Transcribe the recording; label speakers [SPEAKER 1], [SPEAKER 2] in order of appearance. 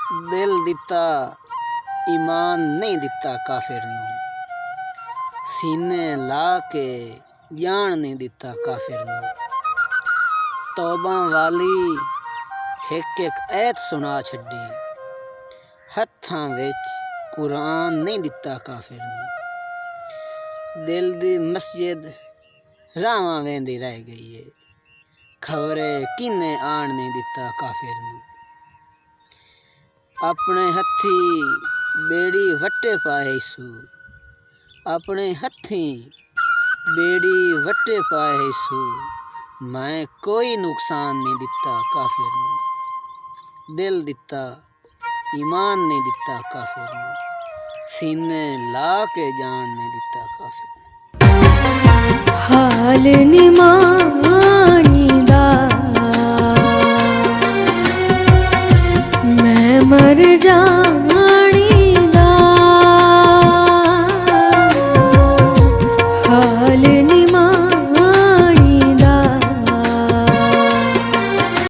[SPEAKER 1] दिल दिता ईमान नहीं दिता काफिर नूं, सीने ला के जान नहीं दिता काफिर नूं। तौबा वाली एक एक ऐत सुना छड्डी, हत्थां विच कुरान नहीं दिता काफिर नूं। दिल दी मस्जिद रावां वेंदी रह गई है, खबरे किने आण नहीं दिता काफिर नूं। अपने हथी बेड़ी वट्टे पाए सू, अपने हथी बेड़ी वट्टे पाए सू। मैं कोई नुकसान नहीं दिता काफिर नूं, दिल दिता ईमान नहीं दिता काफिर नूं, सीने ला के जान नहीं दिता काफिर नूं।
[SPEAKER 2] हाल निमानीदा मैं मर जा